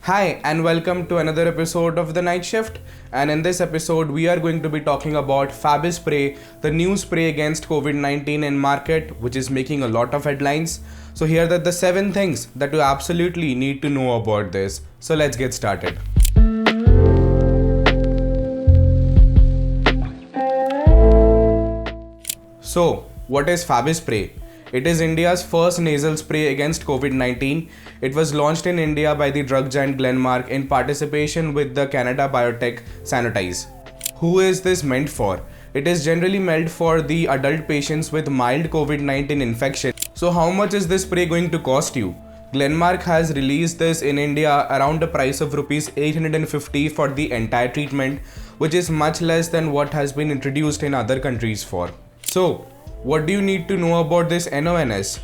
Hi, and welcome to another episode of The Night Shift. And in this episode, we are going to be talking about Fabispray, the new spray against COVID 19 in market, which is making a lot of headlines. So, here are the 7 things that you absolutely need to know about this. So, let's get started. So, what is Fabispray? It is India's first nasal spray against COVID-19. It was launched in India by the drug giant Glenmark in participation with the Canada Biotech SaNOtize. Who is this meant for? It is generally meant for the adult patients with mild COVID-19 infection. So how much is this spray going to cost you? Glenmark has released this in India around the price of Rs 850 for the entire treatment, which is much less than what has been introduced in other countries for. So, what do you need to know about this NONS?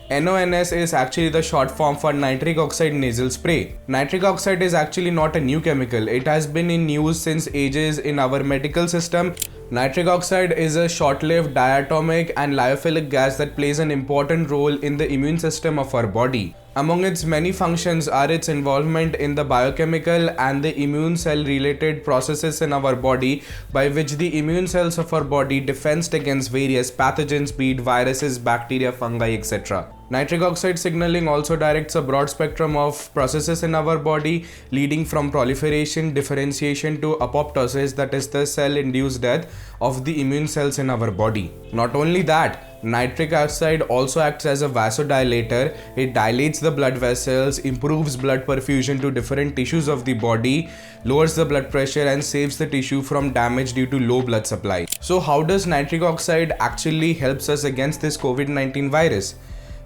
NONS is actually the short form for nitric oxide nasal spray. Nitric oxide is actually not a new chemical. It has been in use since ages in our medical system. Nitric oxide is a short-lived diatomic and lipophilic gas that plays an important role in the immune system of our body. Among its many functions are its involvement in the biochemical and the immune cell related processes in our body by which the immune cells of our body defend against various pathogens, be it viruses, bacteria, fungi, etc. Nitric oxide signaling also directs a broad spectrum of processes in our body, leading from proliferation, differentiation to apoptosis, that is the cell-induced death of the immune cells in our body. Not only that, nitric oxide also acts as a vasodilator. It dilates the blood vessels, improves blood perfusion to different tissues of the body, lowers the blood pressure and saves the tissue from damage due to low blood supply. So how does nitric oxide actually helps us against this COVID-19 virus?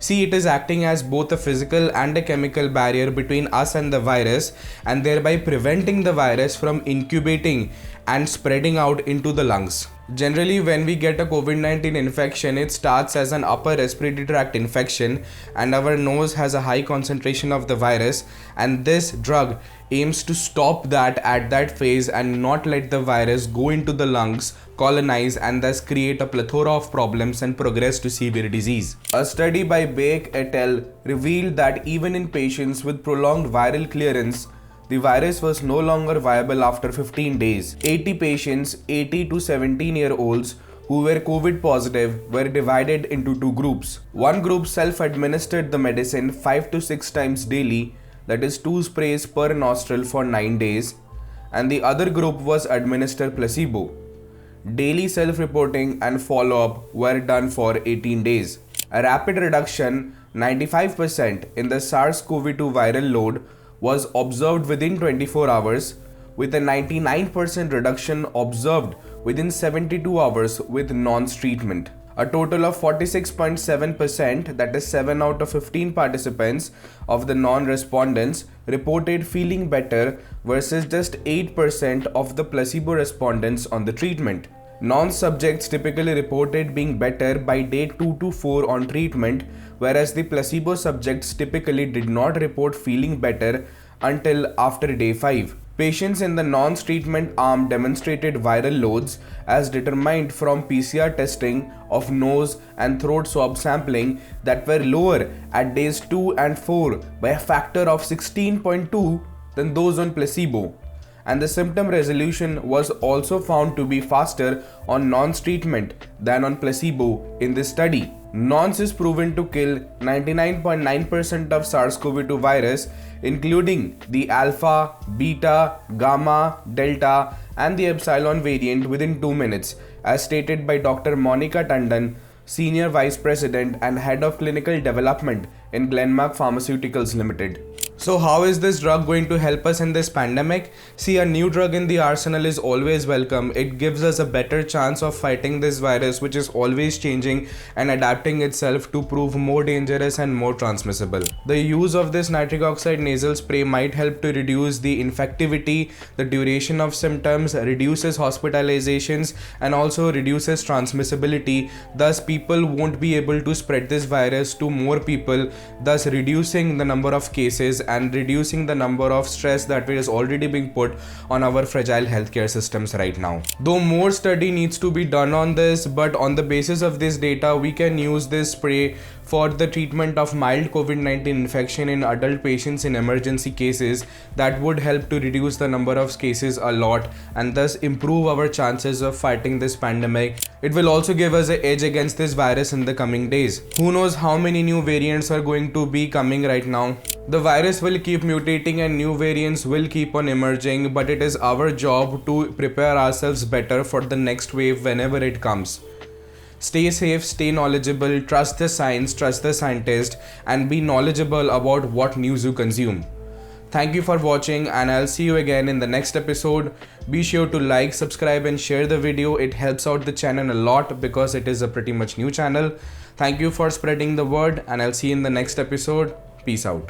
See, it is acting as both a physical and a chemical barrier between us and the virus, and thereby preventing the virus from incubating and spreading out into the lungs. Generally, when we get a COVID-19 infection, it starts as an upper respiratory tract infection and our nose has a high concentration of the virus, and this drug aims to stop that at that phase and not let the virus go into the lungs, colonize and thus create a plethora of problems and progress to severe disease. A study by Baek et al. Revealed that even in patients with prolonged viral clearance, the virus was no longer viable after 15 days. 80 patients, 80 to 17-year-olds who were COVID positive were divided into 2 groups. One group self-administered the medicine 5 to 6 times daily, that is 2 sprays per nostril for 9 days, and the other group was administered placebo. Daily self-reporting and follow-up were done for 18 days. A rapid reduction, 95% in the SARS-CoV-2 viral load was observed within 24 hours, with a 99% reduction observed within 72 hours with nonce treatment. A total of 46.7%, that is 7 out of 15 participants of the non-respondents, reported feeling better versus just 8% of the placebo respondents on the treatment. Non-subjects typically reported being better by day 2 to 4 on treatment, whereas the placebo subjects typically did not report feeling better until after day 5. Patients in the non-treatment arm demonstrated viral loads as determined from PCR testing of nose and throat swab sampling that were lower at days 2 and 4 by a factor of 16.2 than those on placebo. And the symptom resolution was also found to be faster on nonce treatment than on placebo in this study. Nonce is proven to kill 99.9% of SARS-CoV-2 virus, including the alpha, beta, gamma, delta and the epsilon variant within 2 minutes, as stated by Dr. Monica Tandon, Senior Vice President and Head of Clinical Development in Glenmark Pharmaceuticals Limited. So how is this drug going to help us in this pandemic? See, a new drug in the arsenal is always welcome. It gives us a better chance of fighting this virus, which is always changing and adapting itself to prove more dangerous and more transmissible. The use of this nitric oxide nasal spray might help to reduce the infectivity, the duration of symptoms, reduces hospitalizations and also reduces transmissibility. Thus, people won't be able to spread this virus to more people, thus reducing the number of cases and reducing the number of stress that is already being put on our fragile healthcare systems right now. Though more study needs to be done on this, but on the basis of this data, we can use this spray for the treatment of mild COVID-19 infection in adult patients in emergency cases. That would help to reduce the number of cases a lot and thus improve our chances of fighting this pandemic. It will also give us an edge against this virus in the coming days. Who knows how many new variants are going to be coming right now. The virus will keep mutating and new variants will keep on emerging, but it is our job to prepare ourselves better for the next wave whenever it comes. Stay safe, stay knowledgeable, trust the science, trust the scientist, and be knowledgeable about what news you consume. Thank you for watching, and I'll see you again in the next episode. Be sure to like, subscribe and share the video. It helps out the channel a lot because it is a pretty much new channel. Thank you for spreading the word, and I'll see you in the next episode. Peace out.